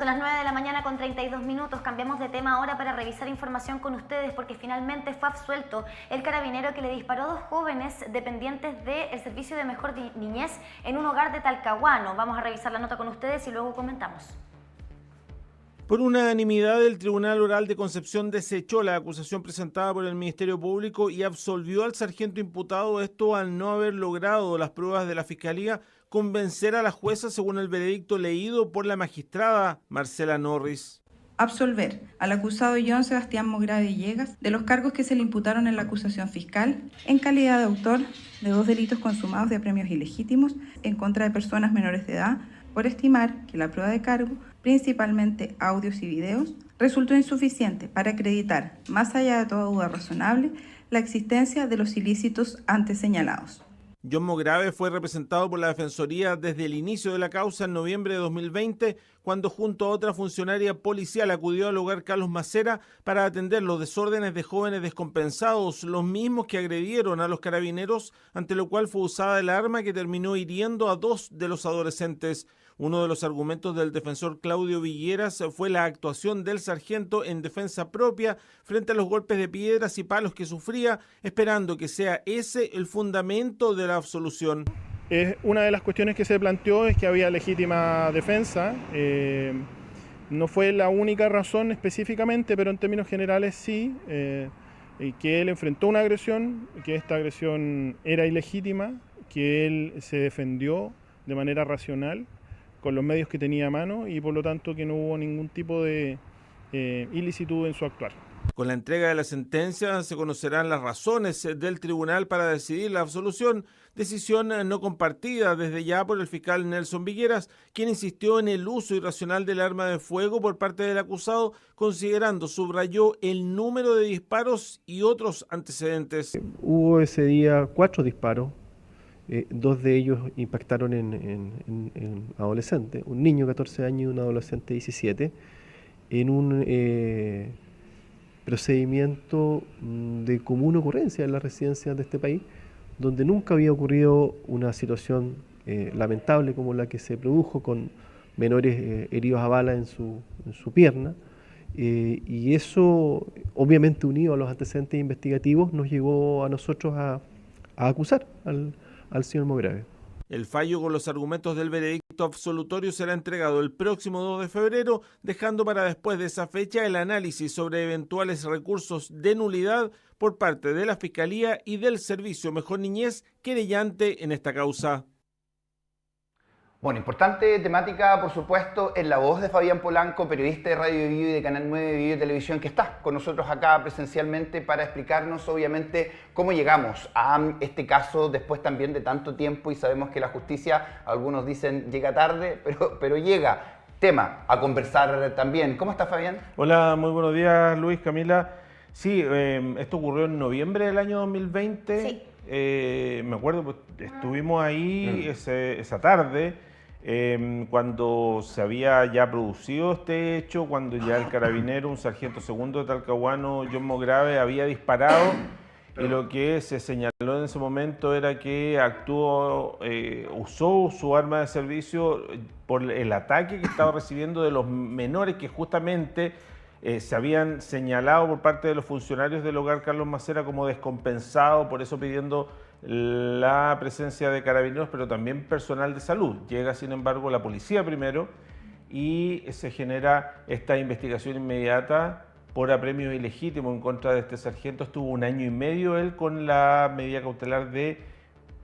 Son las 9 de la mañana con 32 minutos. Cambiamos de tema ahora para revisar información con ustedes porque finalmente fue absuelto el carabinero que le disparó a dos jóvenes dependientes del Servicio de Mejor Niñez en un hogar de Talcahuano. Vamos a revisar la nota con ustedes y luego comentamos. Por unanimidad, el Tribunal Oral de Concepción desechó la acusación presentada por el Ministerio Público y absolvió al sargento imputado, esto al no haber logrado las pruebas de la Fiscalía convencer a la jueza según el veredicto leído por la magistrada Marcela Norris. Absolver al acusado John Sebastián Mograve Villegas de los cargos que se le imputaron en la acusación fiscal en calidad de autor de 2 delitos consumados de apremios ilegítimos en contra de personas menores de edad por estimar que la prueba de cargo, principalmente audios y videos, resultó insuficiente para acreditar, más allá de toda duda razonable, la existencia de los ilícitos antes señalados. John Mograve fue representado por la Defensoría desde el inicio de la causa en noviembre de 2020, cuando junto a otra funcionaria policial acudió al hogar Carlos Macera para atender los desórdenes de jóvenes descompensados, los mismos que agredieron a los carabineros, ante lo cual fue usada el arma que terminó hiriendo a 2 de los adolescentes. Uno de los argumentos del defensor Claudio Villeras fue la actuación del sargento en defensa propia frente a los golpes de piedras y palos que sufría, esperando que sea ese el fundamento de la absolución. Una de las cuestiones que se planteó es que había legítima defensa. No fue la única razón específicamente, pero en términos generales sí, que él enfrentó una agresión, que esta agresión era ilegítima, que él se defendió de manera racional con los medios que tenía a mano y por lo tanto que no hubo ningún tipo de ilicitud en su actuar. Con la entrega de la sentencia se conocerán las razones del tribunal para decidir la absolución, decisión no compartida desde ya por el fiscal Nelson Vigueras, quien insistió en el uso irracional del arma de fuego por parte del acusado, considerando, subrayó, el número de disparos y otros antecedentes. Hubo ese día 4 disparos. 2 de ellos impactaron en adolescentes, un niño de 14 años y un adolescente de 17, en un procedimiento de común ocurrencia en las residencias de este país, donde nunca había ocurrido una situación lamentable como la que se produjo con menores heridos a bala en su pierna, y eso, obviamente unido a los antecedentes investigativos, nos llevó a nosotros a acusar al señor Mograve. El fallo con los argumentos del veredicto absolutorio será entregado el próximo 2 de febrero, dejando para después de esa fecha el análisis sobre eventuales recursos de nulidad por parte de la Fiscalía y del Servicio Mejor Niñez querellante en esta causa. Bueno, importante temática, por supuesto, en la voz de Fabián Polanco, periodista de Radio Bio y de Canal 9 Bio y Televisión, que está con nosotros acá presencialmente para explicarnos, obviamente, cómo llegamos a este caso después también de tanto tiempo, y sabemos que la justicia, algunos dicen, llega tarde, pero llega. Tema a conversar también. ¿Cómo está, Fabián? Hola, muy buenos días, Luis, Camila. Sí, esto ocurrió en noviembre del año 2020. Sí. Me acuerdo, pues, estuvimos ahí esa tarde. Cuando se había ya producido este hecho, cuando ya el carabinero, un sargento segundo de Talcahuano, John Mograve, había disparado, y lo que se señaló en ese momento era que usó su arma de servicio por el ataque que estaba recibiendo de los menores que justamente se habían señalado por parte de los funcionarios del hogar Carlos Macera como descompensado, por eso pidiendo la presencia de carabineros, pero también personal de salud. Llega, sin embargo, la policía primero y se genera esta investigación inmediata por apremio ilegítimo en contra de este sargento. Estuvo 1 año y medio él con la medida cautelar de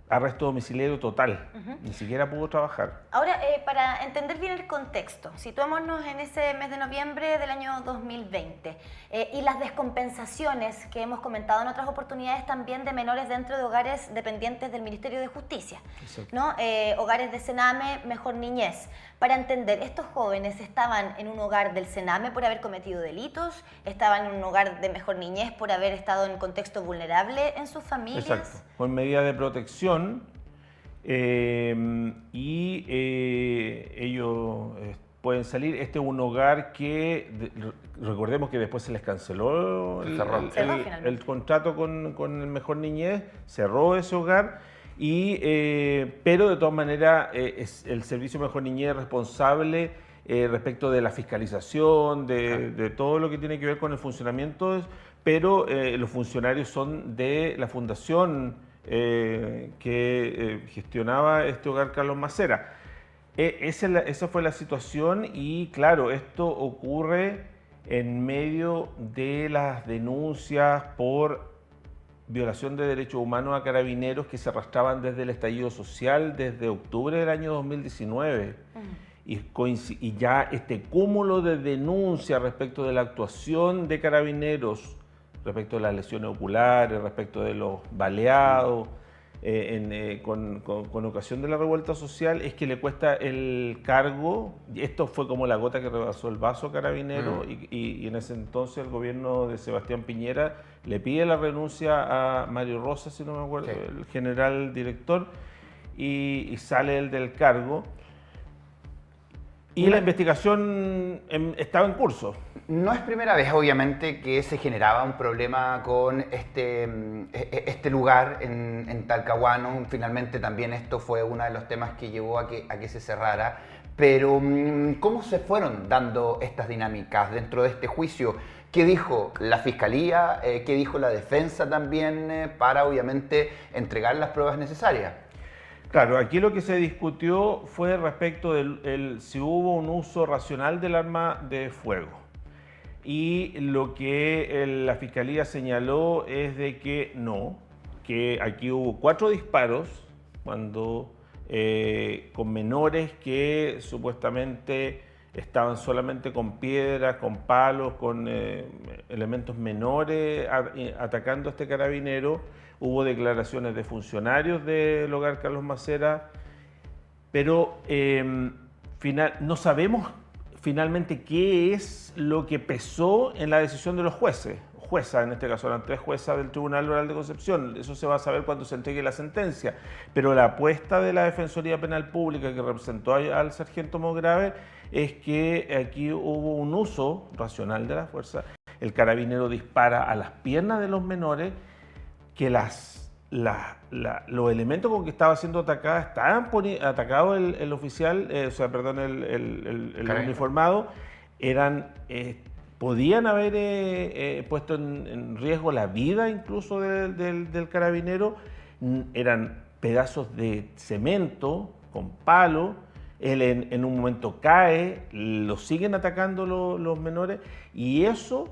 arresto domiciliario total. Ni siquiera pudo trabajar. Ahora, para entender bien el contexto, situémonos en ese mes de noviembre del año 2020 y las descompensaciones que hemos comentado en otras oportunidades también de menores dentro de hogares dependientes del Ministerio de Justicia, ¿no? Hogares de Sename, Mejor Niñez. Para entender, estos jóvenes estaban en un hogar del Sename por haber cometido delitos, estaban en un hogar de Mejor Niñez por haber estado en contexto vulnerable en sus familias. Exacto, con medidas de protección, ellos pueden salir. Este es un hogar que, recordemos que después se les canceló el contrato con el Mejor Niñez, cerró ese hogar. Pero de todas maneras el Servicio Mejor Niñez responsable respecto de la fiscalización, de todo lo que tiene que ver con el funcionamiento, pero los funcionarios son de la fundación que gestionaba este hogar Carlos Macera. Esa fue la situación y claro, esto ocurre en medio de las denuncias por violación de derechos humanos a carabineros que se arrastraban desde el estallido social desde octubre del año 2019. Y ya este cúmulo de denuncias respecto de la actuación de carabineros, respecto de las lesiones oculares, respecto de los baleados, con ocasión de la revuelta social, es que le cuesta el cargo. Esto fue como la gota que rebasó el vaso Carabinero y en ese entonces el gobierno de Sebastián Piñera le pide la renuncia a Mario Rosa, si no me acuerdo, el general director, y sale él del cargo. Y la investigación estaba en curso. No es primera vez, obviamente, que se generaba un problema con este lugar en Talcahuano. Finalmente también esto fue uno de los temas que llevó a que se cerrara. Pero, ¿cómo se fueron dando estas dinámicas dentro de este juicio? ¿Qué dijo la Fiscalía? ¿Qué dijo la defensa también para, obviamente, entregar las pruebas necesarias? Claro, aquí lo que se discutió fue respecto de si hubo un uso racional del arma de fuego. Y lo que la Fiscalía señaló es de que no, que aquí hubo 4 disparos con menores que supuestamente estaban solamente con piedras, con palos, con elementos menores atacando a este carabinero. Hubo declaraciones de funcionarios del hogar Carlos Macera, pero no sabemos finalmente qué es lo que pesó en la decisión de los jueces. Jueza, en este caso eran 3 juezas del Tribunal Oral de Concepción. Eso se va a saber cuando se entregue la sentencia. Pero la apuesta de la Defensoría Penal Pública que representó al sargento Mograve es que aquí hubo un uso racional de la fuerza. El carabinero dispara a las piernas de los menores, que los elementos con que estaba siendo atacada, estaban atacado el oficial, el uniformado, podían haber puesto en riesgo la vida incluso del carabinero. Eran pedazos de cemento con palo. Él en un momento cae, lo siguen atacando los menores, y eso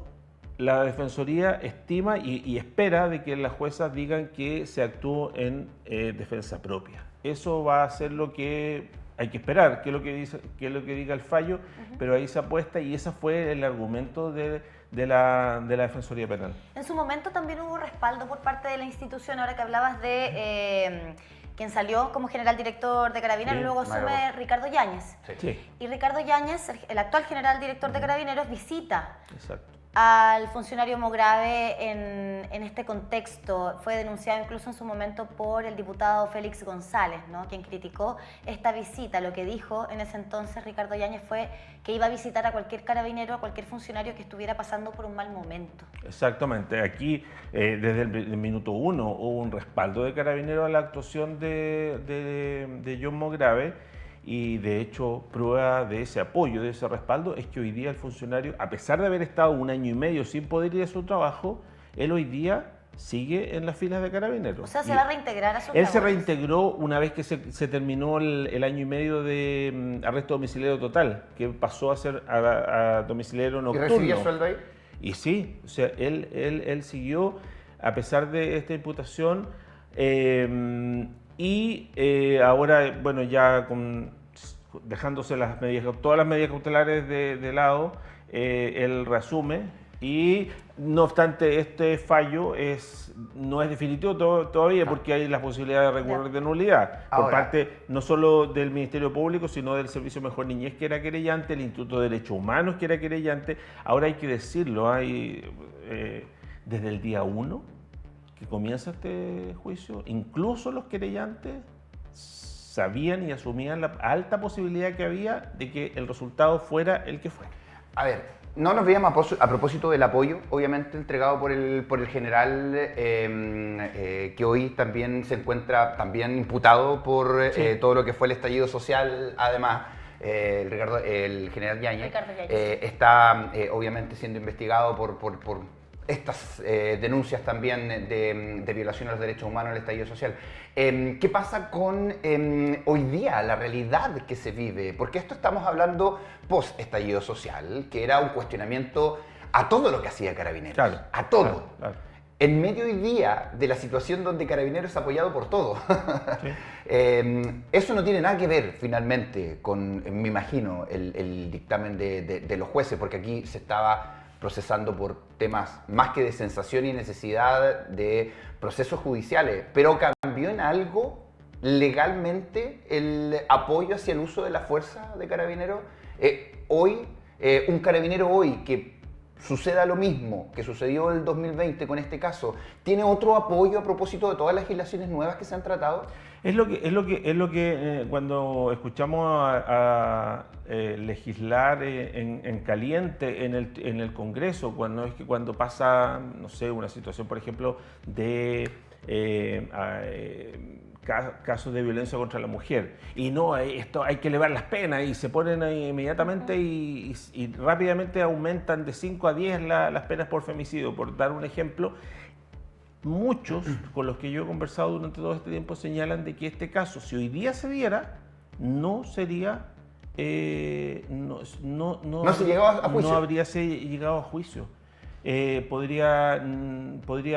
la Defensoría estima y espera de que las juezas digan que se actuó en defensa propia. Eso va a ser lo que hay que esperar, que es lo que diga el fallo, pero ahí se apuesta y ese fue el argumento de la Defensoría Penal. En su momento también hubo respaldo por parte de la institución, ahora que hablabas de quien salió como general director de Carabineros, luego asume Ricardo Yáñez. Sí. Y Ricardo Yáñez, el actual general director de Carabineros, visita Exacto. al funcionario Mograve en este contexto. Fue denunciado incluso en su momento por el diputado Félix González, ¿no?, quien criticó esta visita. Lo que dijo en ese entonces Ricardo Yáñez fue que iba a visitar a cualquier carabinero, a cualquier funcionario que estuviera pasando por un mal momento. Exactamente. Aquí, desde el minuto 1, hubo un respaldo de Carabineros a la actuación de John Mograve. Y de hecho, prueba de ese apoyo, de ese respaldo, es que hoy día el funcionario, a pesar de haber estado 1 año y medio sin poder ir a su trabajo, él hoy día sigue en las filas de Carabineros. O sea, se va a reintegrar a sus labores. Se reintegró una vez que se terminó el año y medio de arresto domiciliario total, que pasó a ser a domiciliario nocturno. ¿Y recibía sueldo ahí? Y sí, o sea, él siguió a pesar de esta imputación. Ahora, bueno, ya dejándose todas las medidas cautelares de lado, él reasume y, no obstante, este fallo no es definitivo todavía, porque hay la posibilidad de recurrir de nulidad por parte no solo del Ministerio Público, sino del Servicio Mejor Niñez, que era querellante, el Instituto de Derechos Humanos, que era querellante. Ahora hay que decirlo, desde el día 1 que comienza este juicio, incluso los querellantes sabían y asumían la alta posibilidad que había de que el resultado fuera el que fue. A ver, no nos veíamos a propósito del apoyo, obviamente entregado por el general, que hoy también se encuentra imputado por todo lo que fue el estallido social, además. el general Yáñez, Ricardo Yáñez. está obviamente siendo investigado por estas denuncias también de violación a los derechos humanos en el estallido social. ¿Qué pasa con hoy día, la realidad que se vive? Porque esto estamos hablando post-estallido social, que era un cuestionamiento a todo lo que hacía Carabineros, Claro, a todo. claro, claro. En medio hoy día de la situación donde Carabineros es apoyado por todo. Sí. Eso no tiene nada que ver finalmente con, me imagino, el dictamen de los jueces, porque aquí se estaba procesando por temas más que de sensación y necesidad de procesos judiciales, pero cambió en algo legalmente el apoyo hacia el uso de la fuerza de Carabineros. Hoy, un carabinero hoy que suceda lo mismo que sucedió en el 2020 con este caso, ¿tiene otro apoyo a propósito de todas las legislaciones nuevas que se han tratado? Es lo que cuando escuchamos a legislar en caliente en el Congreso, cuando pasa, no sé, una situación, por ejemplo, de casos de violencia contra la mujer, y no, esto hay que elevar las penas, y se ponen ahí inmediatamente y rápidamente aumentan de 5 a 10 las penas por femicidio, por dar un ejemplo. Muchos con los que yo he conversado durante todo este tiempo señalan de que este caso, si hoy día se diera, no sería, no se llegaba a juicio. No habría llegado a juicio. Podría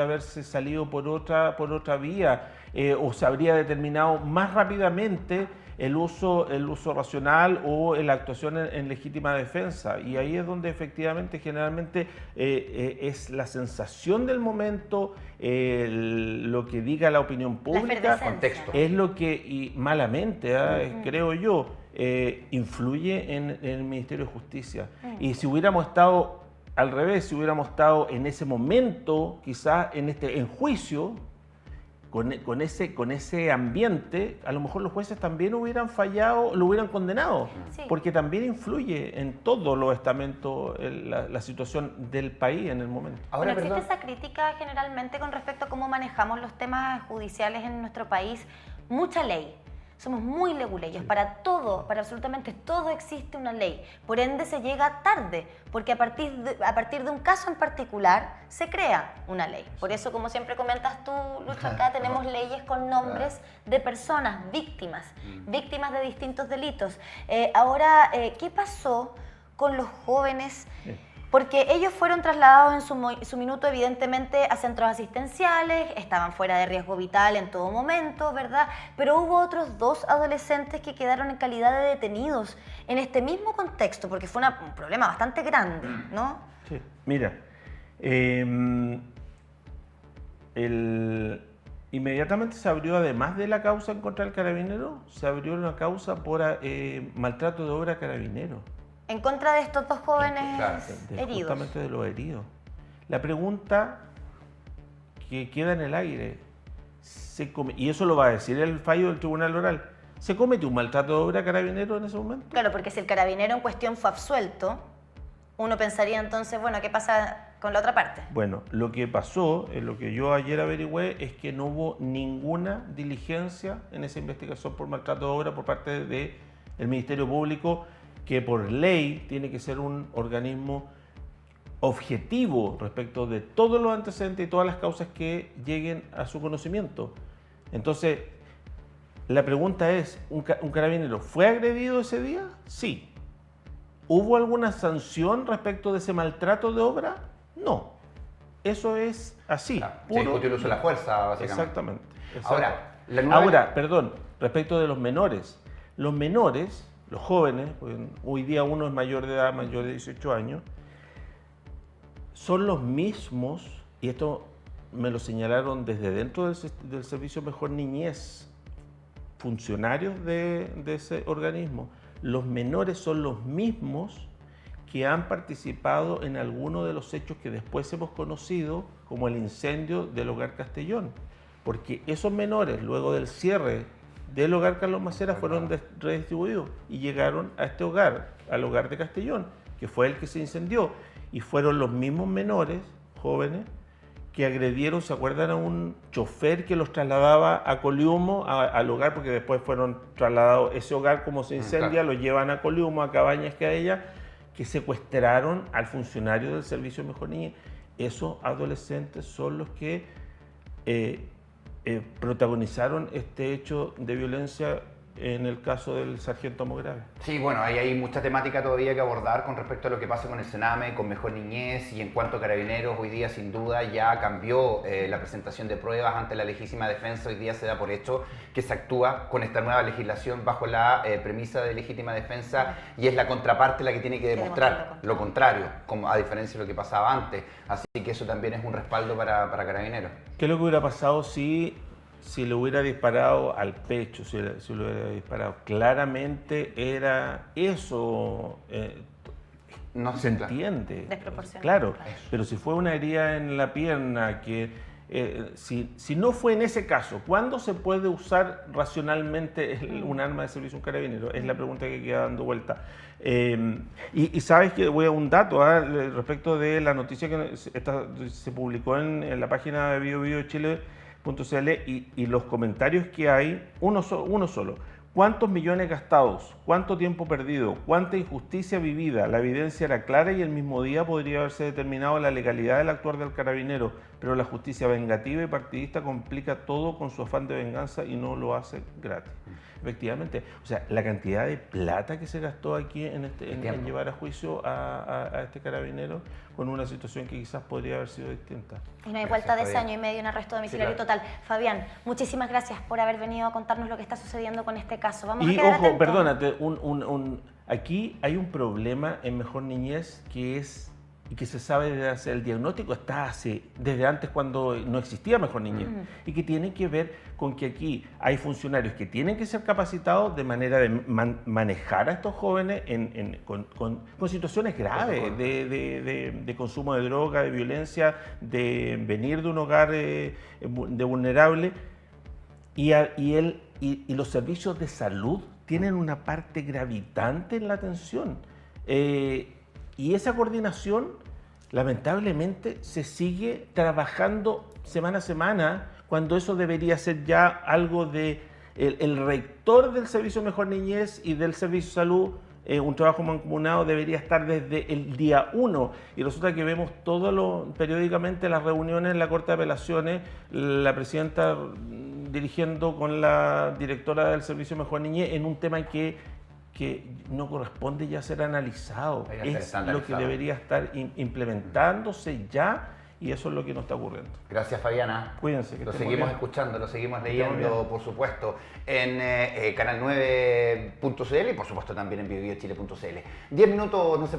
haberse salido por otra vía, o se habría determinado más rápidamente el uso racional o la actuación en legítima defensa. Y ahí es donde efectivamente generalmente es la sensación del momento, lo que diga la opinión pública, contexto. es lo que, y malamente, creo yo, influye en el Ministerio de Justicia. Y si hubiéramos estado al revés, si hubiéramos estado en ese momento, quizás en juicio, con ese ambiente, a lo mejor los jueces también hubieran fallado, lo hubieran condenado, sí, porque también influye en todos los estamentos la situación del país en el momento. Ahora, bueno, existe esa crítica generalmente con respecto a cómo manejamos los temas judiciales en nuestro país. Mucha ley. Somos muy leguleyos. Para todo, para absolutamente todo existe una ley. Por ende se llega tarde, porque a partir de un caso en particular se crea una ley. Por eso, como siempre comentas tú, Lucho, acá tenemos leyes con nombres de personas, víctimas de distintos delitos. Ahora, ¿qué pasó con los jóvenes? Porque ellos fueron trasladados en su minuto, evidentemente, a centros asistenciales, estaban fuera de riesgo vital en todo momento, ¿verdad? Pero hubo otros 2 adolescentes que quedaron en calidad de detenidos en este mismo contexto, porque fue un problema bastante grande, ¿no? Sí, mira, inmediatamente se abrió, además de la causa en contra del carabinero, se abrió una causa por maltrato de obra a carabinero. En contra de estos 2 jóvenes heridos. Justamente de los heridos. La pregunta que queda en el aire, y eso lo va a decir el fallo del Tribunal Oral, ¿se cometió un maltrato de obra a carabinero en ese momento? Claro, porque si el carabinero en cuestión fue absuelto, uno pensaría entonces, bueno, ¿qué pasa con la otra parte? Bueno, lo que pasó, lo que yo ayer averigüé, es que no hubo ninguna diligencia en esa investigación por maltrato de obra por parte del Ministerio Público, que por ley tiene que ser un organismo objetivo respecto de todos los antecedentes y todas las causas que lleguen a su conocimiento. Entonces, la pregunta es, ¿un carabinero fue agredido ese día? Sí. ¿Hubo alguna sanción respecto de ese maltrato de obra? No. Eso es así. Se discutió el uso de la fuerza, básicamente. Exactamente. Ahora, perdón, respecto de los menores. Los menores, los jóvenes, pues hoy día uno es mayor de edad, mayor de 18 años, son los mismos, y esto me lo señalaron desde dentro del Servicio Mejor Niñez, funcionarios de ese organismo. Los menores son los mismos que han participado en alguno de los hechos que después hemos conocido como el incendio del Hogar Castellón, porque esos menores, luego del cierre del Hogar Carlos Macera, fueron redistribuidos y llegaron a este hogar, al Hogar de Castellón, que fue el que se incendió, y fueron los mismos menores, jóvenes, que agredieron, ¿se acuerdan? A un chofer que los trasladaba a Coliumo, al hogar, porque después fueron trasladados, ese hogar como se incendia, lo llevan a Coliumo, a Cabañas que a ella, que secuestraron al funcionario del Servicio Mejor Niñez. Esos adolescentes son los que protagonizaron este hecho de violencia en el caso del sargento Mograve. Sí, bueno, hay mucha temática todavía que abordar con respecto a lo que pasa con el Sename, con Mejor Niñez, y en cuanto a Carabineros, hoy día sin duda ya cambió la presentación de pruebas ante la legítima defensa. Hoy día se da por hecho que se actúa con esta nueva legislación bajo la premisa de legítima defensa, y es la contraparte la que tiene que demostrar lo contrario, como a diferencia de lo que pasaba antes. Así que eso también es un respaldo para Carabineros. ¿Qué es lo que hubiera pasado si le hubiera disparado al pecho, si le hubiera disparado? Claramente era eso, no se entiende. Desproporcionado. Claro, pero si fue una herida en la pierna, que si no fue en ese caso, ¿cuándo se puede usar racionalmente un arma de servicio un carabinero? Es la pregunta que queda dando vuelta. Y sabes que voy a un dato respecto de la noticia que se publicó en la página de BioBioChile.cl y los comentarios que hay, uno solo. ¿Cuántos millones gastados? ¿Cuánto tiempo perdido? ¿Cuánta injusticia vivida? La evidencia era clara y el mismo día podría haberse determinado la legalidad del actuar del carabinero, pero la justicia vengativa y partidista complica todo con su afán de venganza y no lo hace gratis. Efectivamente, o sea, la cantidad de plata que se gastó aquí en llevar a juicio a este carabinero con una situación que quizás podría haber sido distinta. Y no hay vuelta de ese año y medio en arresto domiciliario total. Fabián, muchísimas gracias por haber venido a contarnos lo que está sucediendo con este caso. Vamos a quedar atentos. Perdónate, aquí hay un problema en Mejor Niñez que se sabe desde hace, el diagnóstico está desde antes cuando no existía Mejor Niñez, y que tiene que ver con que aquí hay funcionarios que tienen que ser capacitados de manera de manejar a estos jóvenes con situaciones graves de consumo de droga, de violencia, de venir de un hogar de vulnerable, y los servicios de salud tienen una parte gravitante en la atención. Y esa coordinación, lamentablemente, se sigue trabajando semana a semana, cuando eso debería ser ya algo de el rector del Servicio Mejor Niñez y del Servicio de Salud. Un trabajo mancomunado debería estar desde el día 1, y resulta que vemos periódicamente las reuniones en la Corte de Apelaciones, la presidenta dirigiendo con la directora del Servicio Mejor Niñez en un tema que no corresponde ya ser analizado, es lo que debería estar implementándose ya, y eso es lo que nos está ocurriendo. Gracias, Fabiana. Cuídense. Lo seguimos escuchando, lo seguimos leyendo, por supuesto, en canal9.cl y por supuesto también en biobiochile.cl. 10 minutos, no se